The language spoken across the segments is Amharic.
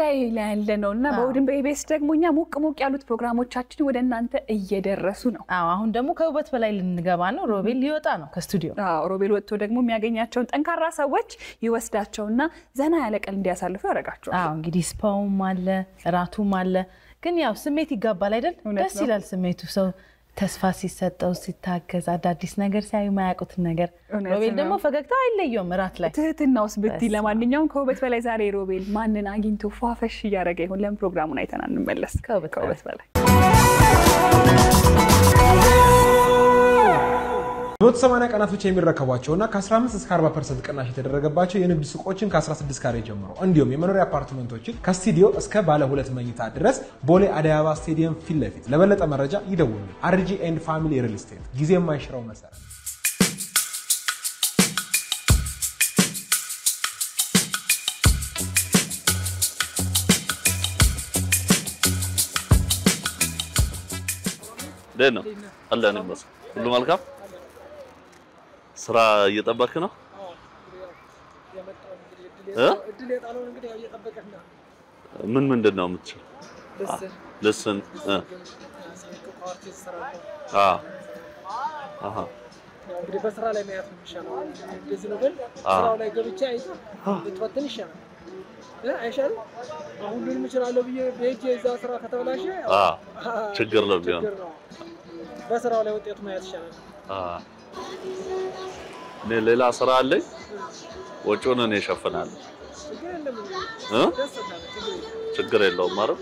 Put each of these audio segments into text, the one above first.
ላይ ያለነውና በውድን በኢቢኤስ ደግሞኛ ሞቅ ያሉት ፕሮግራሞቻችን ወደ እናንተ እየደረሱ ነው አሁን ደግሞ ከውበት በላይ ልንገባ ነው ሮቤል ሊወጣ ነው ከስቱዲዮ ሮቤል ወጥቶ ደግሞ የሚያገኛቸውን ጠንካራ ሰዎች ይወስዳቸውና ዘና ያለ ቀን እንዲያሳልፉ ያረጋቸዋል እንግዲህ ስፓውም አለ ራቱም አለ ግን ያው ስሜት ይጋባል አይደል ደስ ይላል ስሜቱ ሰው ተስፋ ሲሰጠው ሲታገዝ አዳዲስ ነገር ሳይ ማያውቁት ነገር ሮቤል ደግሞ ፈገግታ አይለየውም ራት ላይ ትህትናውስ ብቲ ለማንኛውም ከውበት በላይ ዛሬ ሮቤል ማንን አግኝቶ ፏፈሽ ያረጋ ይሁን ለም ፕሮግራሙን አይተና እንመለስ ከውበት በላይ በ80 ቀናቶች የሚረከቧቸውና ከ15 እስከ 40% ቅናሽ የተደረገባቸው የንግድ ሱቆችን ከ16 ካሬ ጀምሮ እንዲሁም የመኖሪያ አፓርትመንቶችን ከስቱዲዮ እስከ ባለ 2 መኝታ ድረስ ቦሌ አዲስ አበባ ስቴዲየም ፊት ለፊት ለበለጠ መረጃ ይደውሉ RG ኤንድ ፋሚሊ ሪል ስቴት ጊዜ የማይሽረው መሰረት ደህና አላህ ነብስ ሁሉ መልካም ስራ እየጠበክ ነው እድል የጣለው እንግዲህ እየጠበቀህ ነው ምን ምንድነው የምትችል ለስን እንግዲህ በስራ ላይ ማየት ነው የሚሻለው እንደዚህ ነው ግን ስራው ላይ ገብቼ አይቶ ልትፈትን ይሻላል አይሻል አሁን ምን እችላለሁ ብዬ በእጄ እዛ ስራ ከተበላሸ ችግር ነው ቢሆን በስራው ላይ ውጤት ማየት ይሻላል ሌላ ስራ አለኝ ወጪውን እኔ እሸፍናለሁ ችግር የለውም ማለት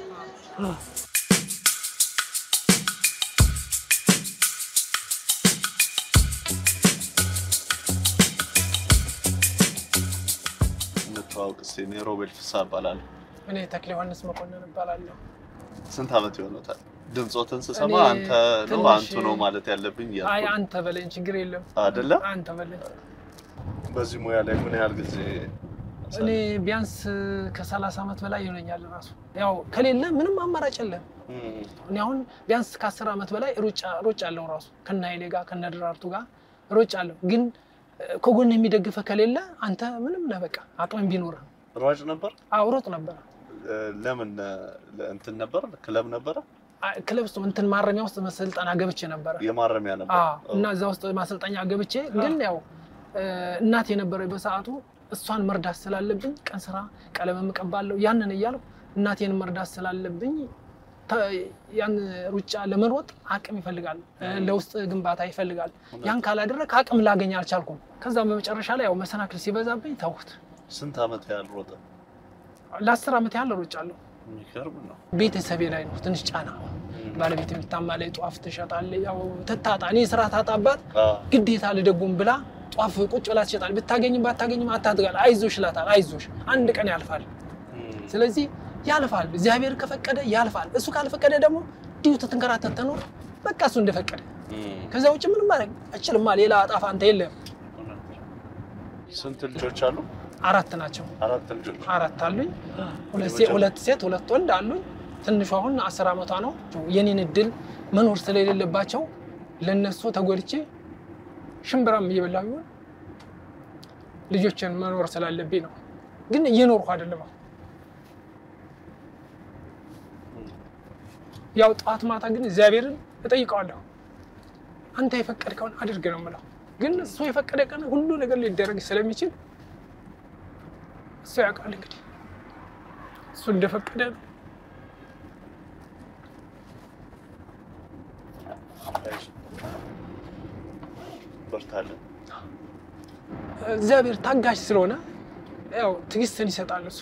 ነታውቅስ እኔ ሮቤል ፍሳ እባላለሁ እኔ ተክሌ ዮሐንስ መኮንን እባላለሁ ስንት አመት ይሆናል ድምጾትን ስሰማ አንተ ነው አንቱ ነው ማለት ያለብኝ ያለው አይ አንተ በለኝ ችግር የለም አይደለ አንተ በለኝ በዚህ ሙያ ላይ ምን ያህል ጊዜ እኔ ቢያንስ ከ30 አመት በላይ ይሆነኛል ራሱ ያው ከሌለ ምንም አማራጭ የለም እኔ አሁን ቢያንስ ከ10 አመት በላይ ሩጫ አለው ራሱ ከናይሌ ጋር ከነድራርቱ ጋር ሩጫ አለው ግን ከጎን የሚደግፈ ከሌለ አንተ ምንም ነህ በቃ አቅም ቢኖር ሯጭ ነበር ሮጥ ነበር ለምን እንትን ነበር ክለብ ነበር ክለብ ውስጥ እንትን ማረሚያ ውስጥ መሰልጠና ገብቼ ነበር የማረሚያ ነበር እና እዛ ውስጥ ማሰልጠኛ ገብቼ ግን ያው እናት የነበረ በሰዓቱ እሷን መርዳት ስላለብኝ ቀን ስራ ቀለም መቀባለው ያንን ይያለው እናቴን መርዳት ስላለብኝ ያን ሩጫ ለመሮጥ አቅም ይፈልጋል ለውስጥ ግንባታ ይፈልጋል ያን ካላደረክ አቅም ላገኝ አልቻልኩም ከዛ በመጨረሻ ላይ ያው መሰናክል ሲበዛብኝ ተውኩት ስንት አመት ያህል ሮጠ ለ10 አመት ያህል ሮጫለሁ የሚገርም ነው ቤተሰቤ ላይ ነው ትንሽ ጫና ባለቤት የምታማለይ ጧፍ ተሸጣለ ያው ተታጣኒ ስራ ታጣባት ግዴታ ለደጉም ብላ ጧፍ ቁጭ ብላ ተሸጣል ብታገኝም ባታገኝም አታድጋል አይዞሽ ላታል አይዞሽ አንድ ቀን ያልፋል ስለዚህ ያልፋል እግዚአብሔር ከፈቀደ ያልፋል እሱ ካልፈቀደ ደግሞ ዲዩ ተንከራተተ ነው በቃ እሱ እንደፈቀደ ከዛ ውጭ ምንም ማድረግ አይችልም ሌላ አጣፋ አንተ የለም ስንት ልጆች አሉ አራት ናቸው አራት አሉኝ ሁለት ሴት ሁለት ወንድ አሉኝ ትንሹ አሁን 10 አመቷ ነው የኔን እድል መኖር ስለሌለባቸው ለነሱ ተጎልቼ ሽምብራም እየበላሁ ልጆችን መኖር ስላለብኝ ነው ግን እየኖርኩ አይደለም ያው ጧት ማታ ግን እግዚአብሔርን እጠይቀዋለሁ አንተ የፈቀድከውን አድርግ ነው ማለት ግን እሱ የፈቀደ ቀን ሁሉ ነገር ሊደረግ ስለሚችል እሱ ያውቃል እንግዲህ እሱ እንደፈቀደ ነው በርታለ እግዚአብሔር ታጋሽ ስለሆነ ያው ትግስትን ይሰጣል እሱ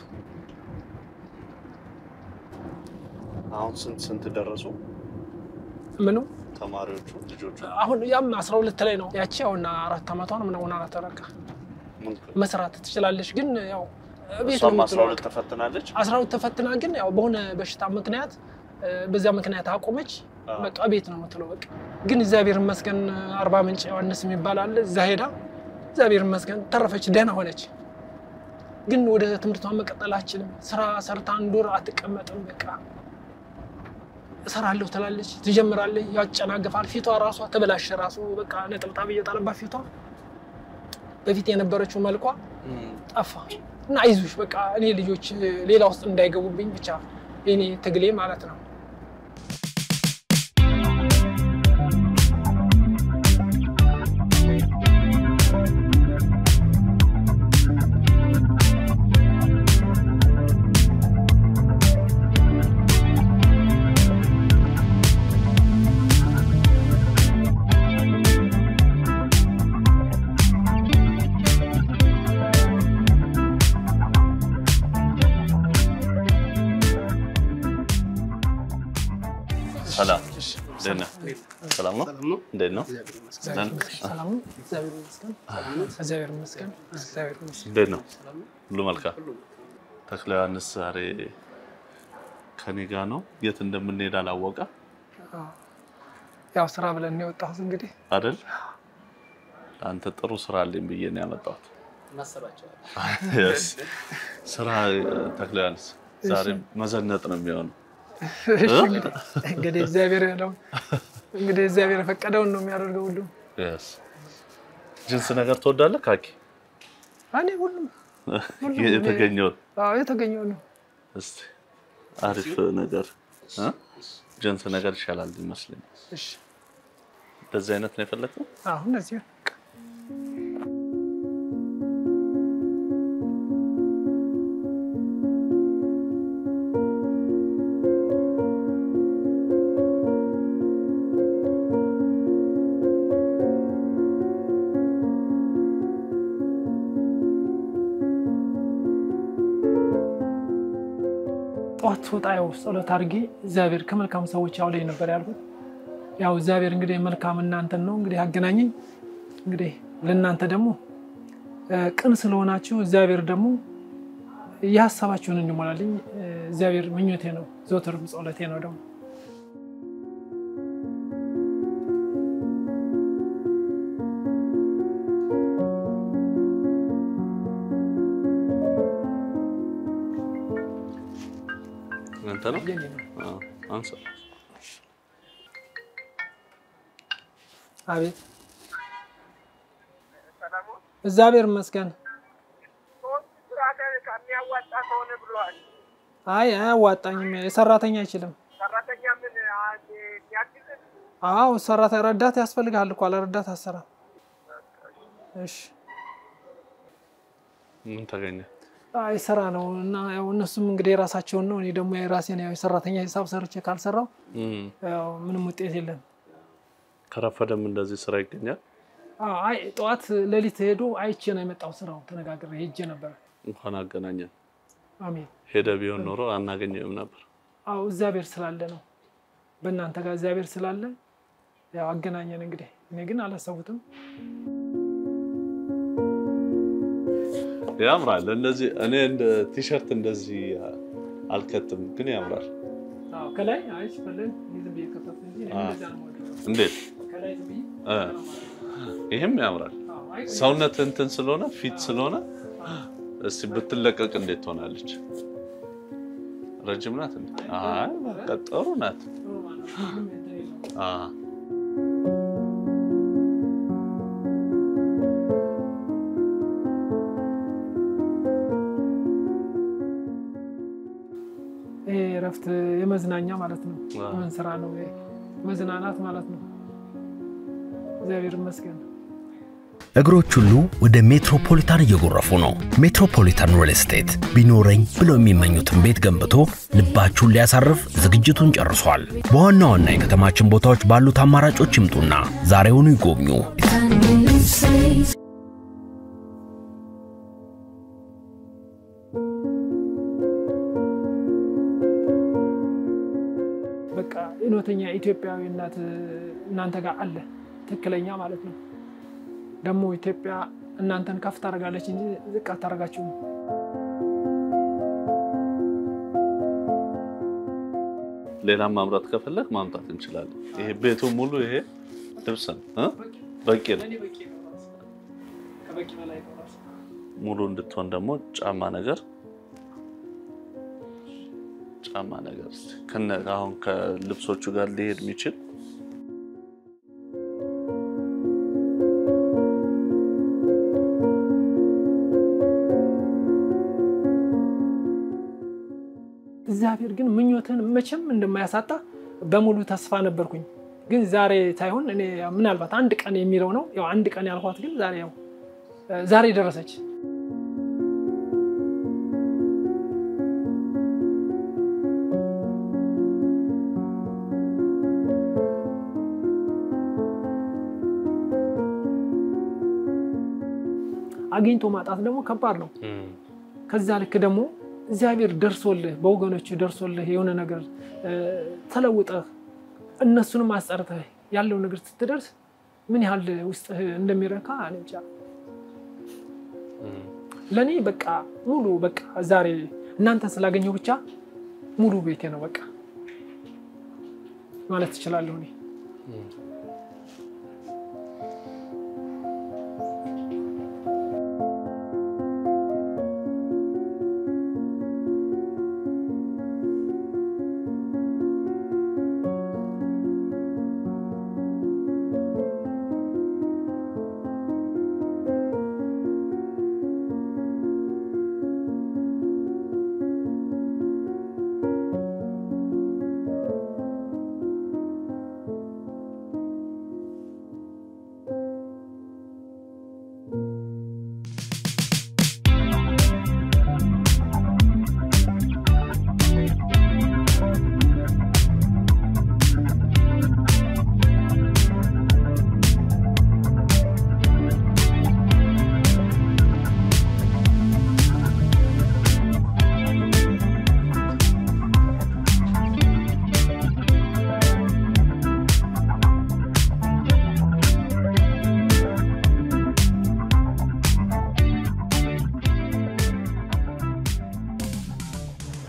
አሁን ስንት ደረሱ ምኑ ተማሪዎቹ ልጆቹ አሁን ያም 12 ላይ ነው ያቺ አሁን 4 አመቷ ነው ምናምን አራተረካ መስራት ትችላለሽ ግን ያው ቤት ነው 12 ተፈትናለች 12 ተፈትና ግን ያው በሆነ በሽታ ምክንያት በዛ ምክንያት አቆመች በቃ ቤት ነው የምትለው በቃ ግን እግዚአብሔር ይመስገን 40 ምንጭ ዮሐንስ የሚባል አለ እዛ ሄዳ እግዚአብሔር ይመስገን ተረፈች ደህና ሆነች ግን ወደ ትምህርቷን መቀጠላችን ስራ ሰርታ አንዶር አትቀመጥም በቃ ሰራለሁ ትላለች ትጀምራለች ያጨናገፋል ፊቷ ራሷ ተበላሽ ራሱ በቃ ነጥብጣብ እየጣለባት ፊቷ በፊት የነበረችው መልኳ ጠፋ እና አይዞሽ በቃ እኔ ልጆች ሌላ ውስጥ እንዳይገቡብኝ ብቻ እኔ ትግሌ ማለት ነው ሰላም ሰላም ነው እንዴት ነው ሰላም እግዚአብሔር ይመስገን እንዴት ነው ሁሉ መልካም ተክለ ዮሐንስ ዛሬ ከኔ ጋር ነው የት እንደምንሄድ አላወቀ ያው ስራ ብለን ነው የወጣሁት እንግዲህ አይደል አንተ ጥሩ ስራ አለኝ ብዬ ነው ያመጣሁት ስራ ተክለ ዮሐንስ ዛሬ መዘነጥ ነው የሚሆነው እንግዲህ እግዚአብሔር ያለው እንግዲህ እግዚአብሔር ፈቀደውን ነው የሚያደርገው ሁሉ yes ጅንስ ነገር ተወዳለ ካኪ አኔ ሁሉም የተገኘው የተገኘው ነው እስቲ አሪፍ ነገር ጅንስ ነገር ይሻላል ይመስለኛል እሺ በዚህ አይነት ነው የፈለከው አሁን እዚህ ወጣው ጸሎት አድርጌ እግዚአብሔር ከመልካም ሰዎች ያው ላይ ነበር ያልኩት ያው እግዚአብሔር እንግዲህ መልካም እናንተን ነው እንግዲህ አገናኘኝ እንግዲህ ለእናንተ ደግሞ ቅን ስለሆናችሁ እግዚአብሔር ደግሞ ያሳባችሁን እንዲሞላልኝ እግዚአብሔር ምኞቴ ነው ዘወትር ጸሎቴ ነው ደግሞ አንተ ነው አንሳ አቤት እግዚአብሔር ይመስገን አይ አያዋጣኝም የሰራተኛ አይችልም ሰራተኛ ምን ያድግል አዎ ሰራተኛ ረዳት ያስፈልጋል እኮ ለረዳት አሰራ እሺ ምን ተገኘ አይ ስራ ነው እና ያው እነሱም እንግዲህ ራሳቸው ነው እኔ ደግሞ የራሴን ያው ሰራተኛ ሂሳብ ሰርቼ ካልሰራው ያው ምንም ውጤት የለም ከረፈደም እንደዚህ ስራ ይገኛል አይ ጧት ለሊት ሄዶ አይቼ ነው የመጣው ስራው ተነጋግሬ ሄጄ ነበር እንኳን አገናኘን አሜን ሄደ ቢሆን ኖሮ አናገኘም ነበር አው እግዚአብሔር ስላለ ነው በእናንተ ጋር እግዚአብሔር ስላለ ያው አገናኘን እንግዲህ እኔ ግን አላሰቡትም ያምራል እንደዚህ እኔ እንደ ቲሸርት እንደዚህ አልከተም ግን ያምራል አው ከላይ አይሽ ፈለን ይዝም በከፈት እንጂ እንደዛ ነው እንዴት ከላይ ዝም ይሄም ያምራል ሰውነት እንትን ስለሆነ ፊት ስለሆነ እስቲ ብትለቀቅ እንዴት ትሆናለች ረጅም ናት እንዴ አይ ቀጠሩ ናት ረፍት የመዝናኛ ማለት ነው ምን ስራ ነው መዝናናት ማለት ነው እግዚአብሔር ይመስገን እግሮች ሁሉ ወደ ሜትሮፖሊታን እየጎረፉ ነው ሜትሮፖሊታን ሪል ስቴት ቢኖረኝ ብለው የሚመኙትን ቤት ገንብቶ ልባችሁን ሊያሳርፍ ዝግጅቱን ጨርሷል በዋና ዋና የከተማችን ቦታዎች ባሉት አማራጮች ይምጡና ዛሬውኑ ይጎብኙ በቃ ኢኖተኛ ኢትዮጵያዊነት እናንተ ጋር አለ ትክክለኛ ማለት ነው ደሞ ኢትዮጵያ እናንተን ከፍ ታረጋለች እንጂ ዝቅ አታረጋችሁ ሌላ ማምራት ከፈለክ ማምጣት እንችላለን ይሄ ቤቱ ሙሉ ይሄ ልብስ ነው በቂ ነው ሙሉ እንድትሆን ደግሞ ጫማ ነገር ከነ አሁን ከልብሶቹ ጋር ሊሄድ የሚችል እግዚአብሔር ግን ምኞትን መቼም እንደማያሳጣ በሙሉ ተስፋ ነበርኩኝ ግን ዛሬ ታይሆን እኔ ምናልባት አንድ ቀን የሚለው ነው ያው አንድ ቀን ያልኳት ግን ዛሬ ደረሰች አግኝቶ ማጣት ደግሞ ከባድ ነው ከዛ ልክ ደግሞ እግዚአብሔር ደርሶልህ በወገኖች ደርሶልህ የሆነ ነገር ተለውጠህ እነሱንም አስጠርተህ ያለው ነገር ስትደርስ ምን ያህል ውስጥ እንደሚረካ አንቻ ለኔ በቃ ሙሉ በቃ ዛሬ እናንተ ስላገኘው ብቻ ሙሉ ቤቴ ነው በቃ ማለት ይችላልው እኔ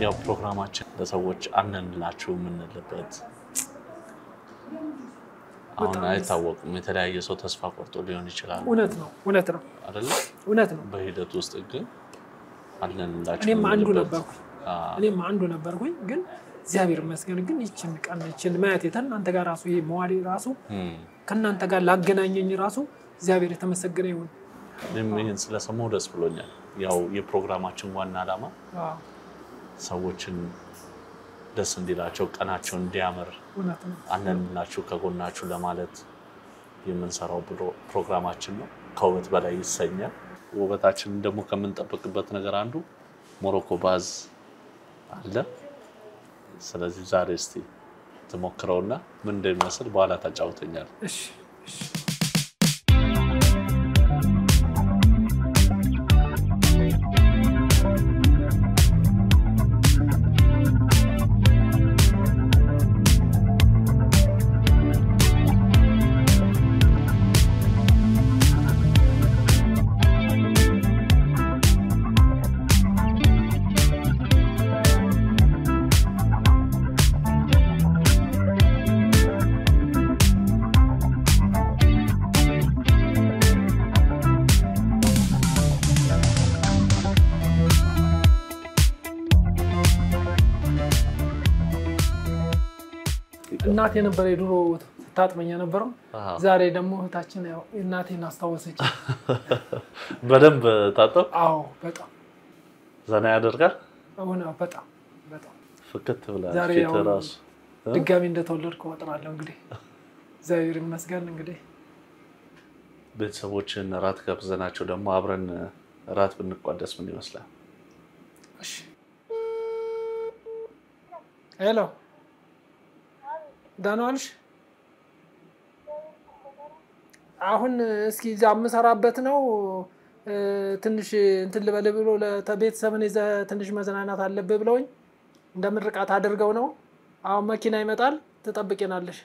ያው ፕሮግራማችን ለሰዎች አንንላችሁ ምንልበት አሁን አይታወቅም የተለያየ ሰው ተስፋ ቆርጦ ሊሆን ይችላል እውነት ነው አይደል እውነት ነው በሂደት ውስጥ ግን አንንላችሁ እኔም አንዱ ነበርኩኝ ግን እግዚአብሔር ይመስገን ግን ይችን ማየት የተናንተ ጋር ራሱ ይሄ መዋሊ ራሱ ከናንተ ጋር ላገናኘኝ ራሱ እግዚአብሔር የተመሰገነ ይሁን ይሄን ስለሰማው ደስ ብሎኛል ያው የፕሮግራማችን ዋና ዓላማ ሰዎችን ደስ እንዲላቸው ቀናቸው እንዲያምር አንንላችሁ ከጎናችሁ ለማለት የምንሰራው ፕሮግራማችን ነው ከውበት በላይ ይሰኛል ውበታችንን ደግሞ ከምንጠብቅበት ነገር አንዱ ሞሮኮ ባዝ አለ ስለዚህ ዛሬ እስቲ ተሞክረውና ምን እንደሚመስል በኋላ ታጫውተኛል እሺ እናቴ ነበር የድሮ ታጥመኛ ነበርው ዛሬ ደግሞ እህታችን ያው እናቴን አስተዋወሰች በደንብ ታጠብ አዎ በጣም ዘና ያደርጋል አሁን በጣም ፍክት ብላ ፊትራስ ድጋሚ እንደተወለድኩ ወጥራለሁ እንግዲህ እግዚአብሔር ይመስገን እንግዲህ ቤተሰቦችን ራት ጋብዘናቸው ደግሞ አብረን ራት ብንቋደስ ምን ይመስላል እሺ ሄሎ ዳንዋልሽ አሁን እስኪ ዛም ሰራበት ነው ትንሽ እንትን ልበል ብሎ ለቤተሰብን ይዘ ትንሽ መዘናናት አለበት ብለውኝ እንደምርቃት አድርገው ነው አሁን መኪና ይመጣል ተጠብቂናለሽ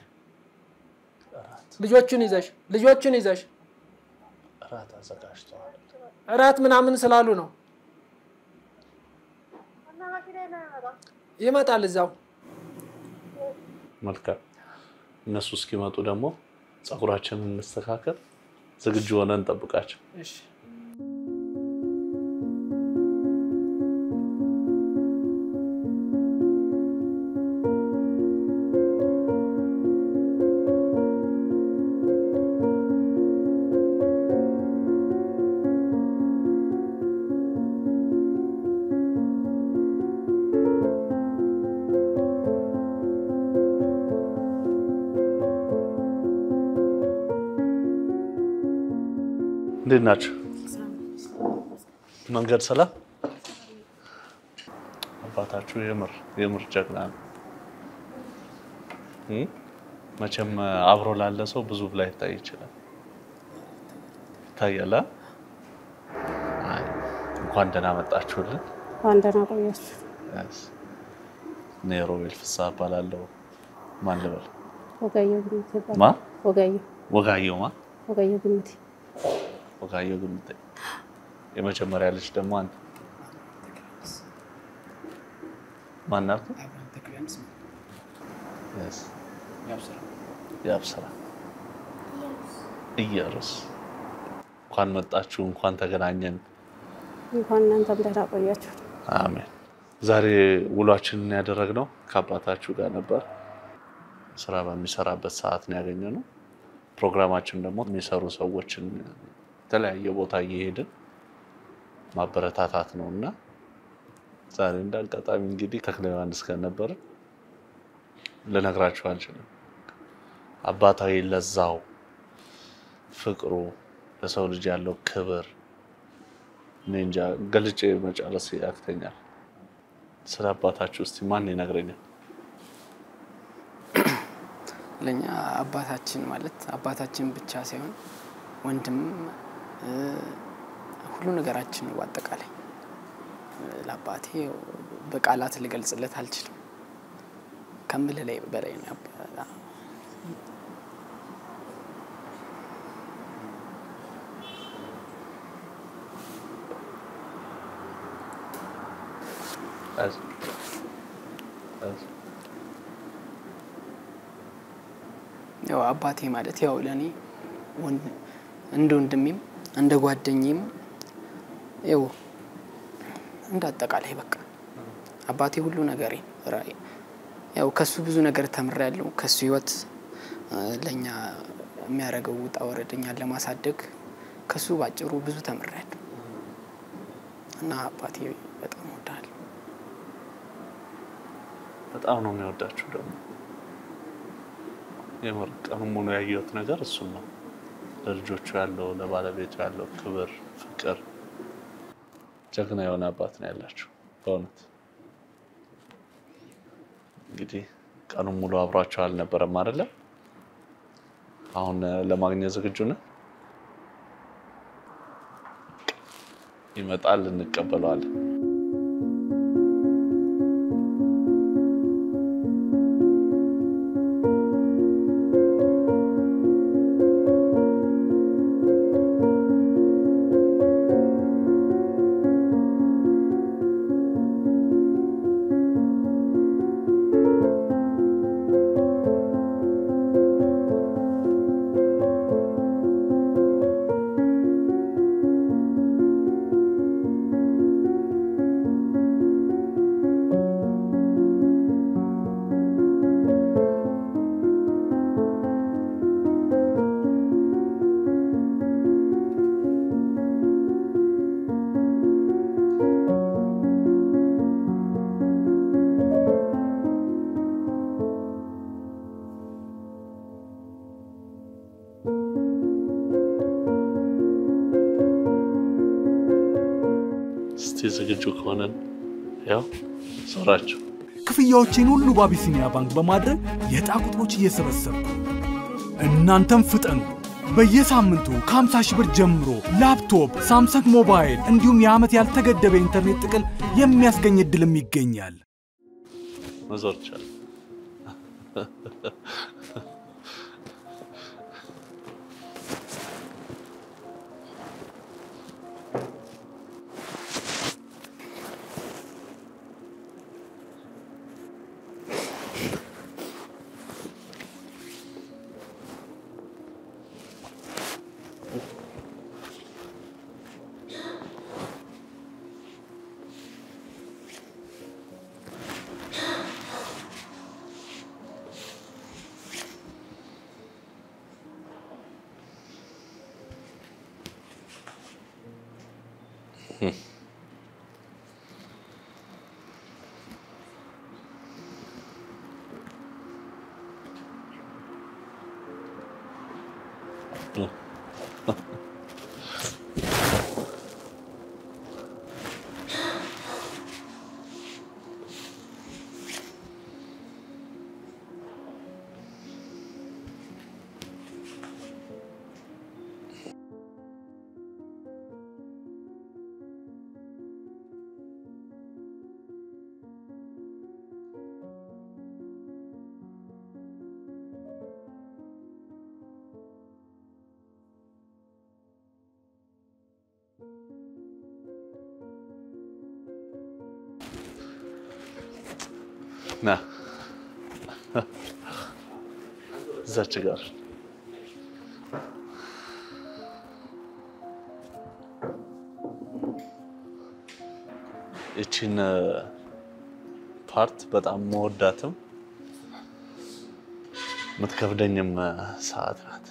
ልጆቹን ይዘሽ ራት አዘጋጅተዋል ራት ምናምን ስላሉ ነው ይመጣል እዛው መልካም እነሱ እስኪመጡ ደግሞ ጸጉራችንን እንስተካከል ዝግጁ ሆነን እንጠብቃቸው እሺ እንዴት ናችሁ? መንገድ ሰላም? አባታችሁ የምር ጀግና ነው። መቼም አብሮ ላለ ሰው ብዙ ብላ ይታይ ይችላል። ይታያል። እንኳን ደህና መጣችሁልን። እንኳን ደህና ቆያችሁ። ሮቤል ፍስሐ እባላለሁ። ማን ልበል? ወጋየሁ ግምቴ ይባላል። ማ? ወጋየሁ ማ? ወጋየሁ ግምቴ። ወጋየሁ ግምቴ። የመጀመሪያ ልጅ ደግሞ አንተ ማን ናት? ያብስራ ኢየሩስ። እንኳን መጣችሁ፣ እንኳን ተገናኘን። እንኳን እናንተም ደህና ቆያችሁ። አሜን። ዛሬ ውሏችንን ያደረግነው ከአባታችሁ ጋር ነበር። ስራ በሚሰራበት ሰዓት ነው ያገኘነው። ፕሮግራማችን ደግሞ የሚሰሩ ሰዎችን ተለያየ ቦታ እየሄድን ማበረታታት ነውና ዛሬ እንዳጋጣሚ እንግዲህ ተክለ ዮሐንስ ጋር ነበር። ልነግራችሁ አልችልም። አባታዊ ለዛው ፍቅሩ ለሰው ልጅ ያለው ክብር እንጃ ገልጬ መጨረስ ያክተኛል። ስለ አባታችሁ እስቲ ማን ይነግረኛል? ለኛ አባታችን ማለት አባታችን ብቻ ሳይሆን ወንድም ሁሉ ነገራችን ነው። አጠቃላይ ለአባቴ በቃላት ልገልጽለት አልችልም። ከምልህ ላይ በላይ ነው። ያው አባቴ ማለት ያው ለኔ እንደ ወንድሜም እንደ ጓደኛዬም ያው እንዳጠቃላይ በቃ አባቴ ሁሉ ነገሬ ራይ ያው ከሱ ብዙ ነገር ተምሬያለሁ። ከሱ ህይወት ለኛ የሚያረጋው ውጣ ወረደኛል ለማሳደግ ከሱ ባጭሩ ብዙ ተምሬያለሁ እና አባቴ በጣም ወዳለሁ። በጣም ነው የሚወዳችሁ ደግሞ የመርቀም ሙሉ ያየሁት ነገር እሱ ነው። ለልጆቹ ያለው ለባለቤቱ ያለው ክብር፣ ፍቅር ጀግና የሆነ አባት ነው ያላችሁ በእውነት። እንግዲህ ቀኑን ሙሉ አብራችሁ አልነበረም አይደለ? አሁን ለማግኘት ዝግጁ ነን? ይመጣል፣ እንቀበለዋለን። ዝግጁ ከሆነን ያው ሶራችሁ ክፍያዎችን ሁሉ በአቢሲኒያ ባንክ በማድረግ የዕጣ ቁጥሮች እየሰበሰብኩ እናንተም ፍጠኑ። በየሳምንቱ ከ50,000 ብር ጀምሮ ላፕቶፕ፣ ሳምሰንግ ሞባይል እንዲሁም የዓመት ያልተገደበ ኢንተርኔት ጥቅል የሚያስገኝ እድልም ይገኛል። መዞርቻል ና እዛች ጋር እቺን ፓርት በጣም መወዳትም ምትከብደኝም ሰዓት ናት።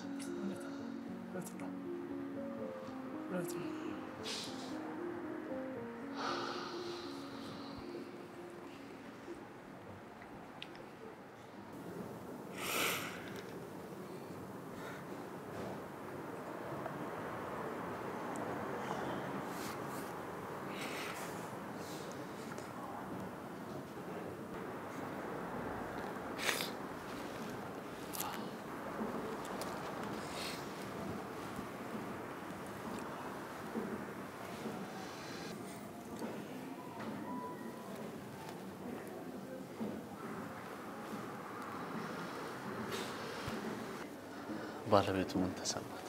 ባለቤቱ ምን ተሰማት?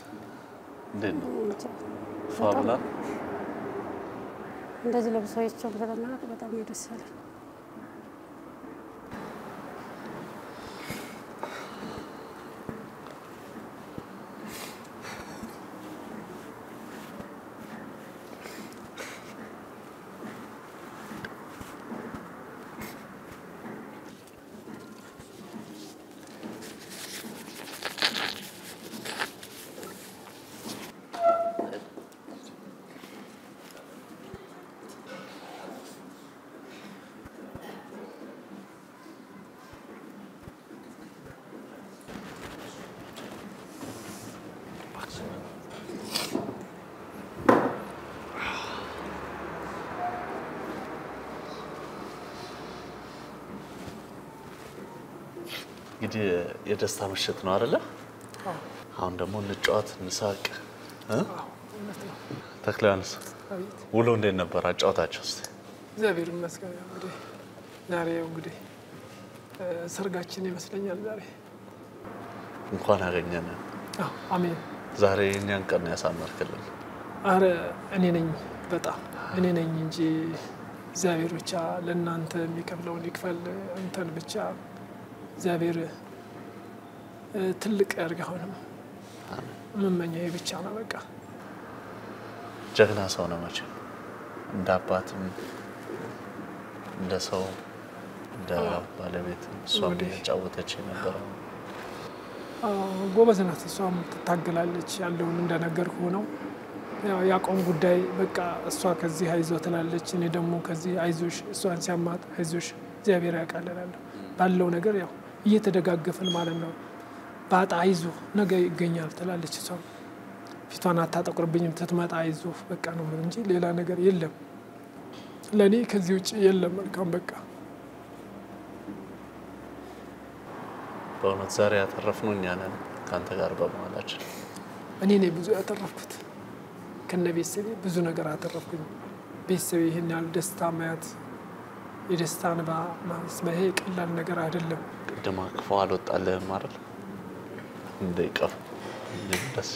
እንዴት ነው? ፋብላ እንደዚህ ለብሳቸው ስለማለት በጣም ደስ አለኝ። እንግዲህ የደስታ ምሽት ነው አይደለ? አሁን ደግሞ እንጫወት እንሳቅ። ተክለዮሐንስ ውሎ እንዴት ነበር? አጫወታችሁ እስቲ። እግዚአብሔር ይመስገን። እንግዲህ ዛሬ እንግዲህ ሰርጋችን ይመስለኛል ዛሬ። እንኳን አገኘን። አሜን። ዛሬ እኛን ቀን ያሳመርክልን። አረ እኔ ነኝ በጣም እኔ ነኝ እንጂ እግዚአብሔር ብቻ ለእናንተ የሚከፍለውን ይክፈል። እንተን ብቻ እግዚአብሔር ትልቅ ያርጋውንም መመኛዬ ብቻ ነው። በቃ ጀግና ሰው ነው መቼ እንደ አባትም እንደ ሰው እንደ ባለቤትም እሷም እየጫወተች ነበር። ጎበዝ ናት። እሷም ትታገላለች ያለውን እንደነገርኩህ ነው። ያቆም ጉዳይ በቃ እሷ ከዚህ አይዞ ትላለች፣ እኔ ደግሞ ከዚህ አይዞሽ፣ እሷን ሲያማት አይዞሽ እግዚአብሔር ያቃለላል ባለው ነገር ያው እየተደጋገፈን ማለት ነው። ባጣ አይዞ ነገ ይገኛል ትላለች። እሷ ፊቷን አታጠቁርብኝም፣ ትትመጣ አይዞ በቃ ነው እንጂ ሌላ ነገር የለም ለኔ ከዚህ ውጪ የለም። መልካም በቃ በእውነት ዛሬ ያተረፍነው እኛ ነን ካንተ ጋር በመዋላችን። እኔ ነኝ ብዙ ያተረፍኩት ከነ ቤተሰቤ ብዙ ነገር አተረፍኩኝ። ቤተሰቤ ይሄን ያህል ደስታ ማየት የደስታ እንባ ማስመሄ ቀላል ነገር አይደለም። ቅድማ ክፉ አልወጣልህም አይደል? እንደይቀር ደስ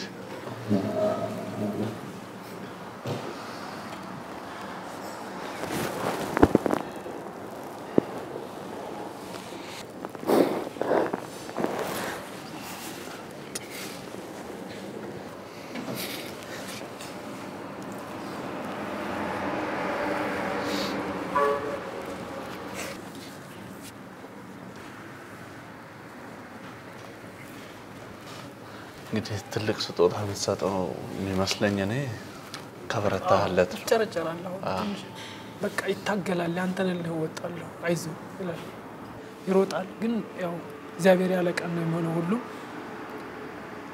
እንግዲህ ትልቅ ስጦታ የምትሰጠው የሚመስለኝ እኔ ከበረታህለት ጨረጨራለሁ። በቃ ይታገላል፣ አንተን ልወጣለሁ አይዞህ ይላል፣ ይሮጣል። ግን ያው እግዚአብሔር ያለ ቀን ነው የሚሆነው ሁሉ።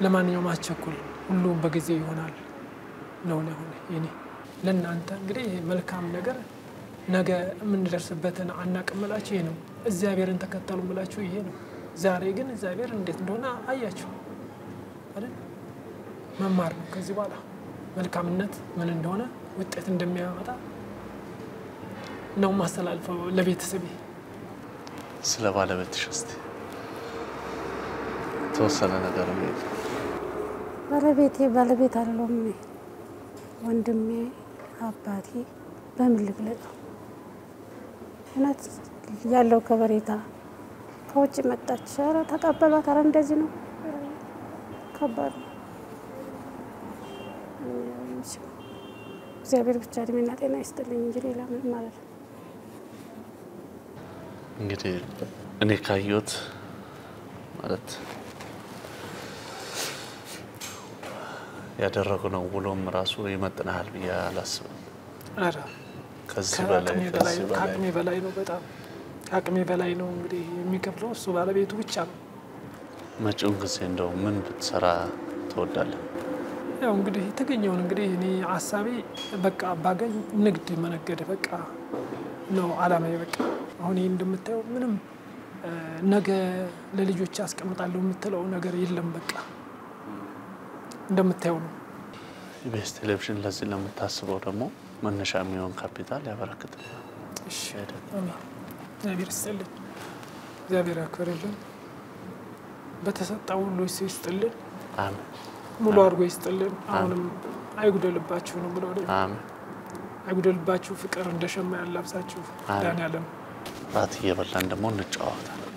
ለማንኛውም አትቸኩል፣ ሁሉም በጊዜ ይሆናል ነው የኔ ለእናንተ እንግዲህ መልካም ነገር ነገ የምንደርስበትን አናቅምላችሁ ይሄ ነው። እግዚአብሔርን ተከተሉ ብላችሁ ይሄ ነው። ዛሬ ግን እግዚአብሔር እንዴት እንደሆነ አያችሁ አይደል? መማር ነው ከዚህ በኋላ መልካምነት ምን እንደሆነ ውጤት እንደሚያመጣ ነው ማስተላልፈው ለቤተሰቤ። ስለ ባለቤትሽ እስቲ ተወሰነ ነገር ነው። ባለቤት አለውም ወንድሜ አባቴ በምን ልግለጸው? እውነት ያለው ከበሬታ ከውጭ መጣች ኧረ ተቀበሏት ኧረ እንደዚህ ነው ከባድ እግዚአብሔር ብቻ እድሜና ጤና ይስጥልኝ እንጂ ሌላ ምን ማለት ነው እንግዲህ እኔ ካየሁት ማለት ያደረገው ውሎም ራሱ ይመጥናል ብዬ አላስብም። አራ ከዚህ በላይ ነው በጣም አቅሜ በላይ ነው እንግዲህ የሚከፍለው እሱ ባለቤቱ ብቻ ነው። መጪውን ጊዜ እንደው ምን ብትሰራ ትወዳለህ? ያው እንግዲህ የተገኘውን እንግዲህ እኔ ሐሳቤ በቃ ባገኝ ንግድ መነገድ በቃ ነው አላማዬ በቃ አሁን ይሄ እንደምታየው ምንም ነገ ለልጆች አስቀምጣለሁ የምትለው ነገር የለም በቃ እንደምታየው ነው። ኢቢኤስ ቴሌቪዥን ለዚህ ለምታስበው ደግሞ መነሻ የሚሆን ካፒታል ያበረክታል። እሺ አሜን። እግዚአብሔር ይስጥልን፣ እግዚአብሔር ያክብርልን፣ በተሰጠው ሁሉ ይስጥልን፣ አሜን። ሙሉ አድርጎ ይስጥልን። አሁንም አይጉደልባችሁ ነው ብለው አይደል? አሜን። አይጉደልባችሁ፣ ፍቅር እንደሸማ ያላብሳችሁ ዳን ያለም ራት እየበላን ደግሞ እንጫወታለን።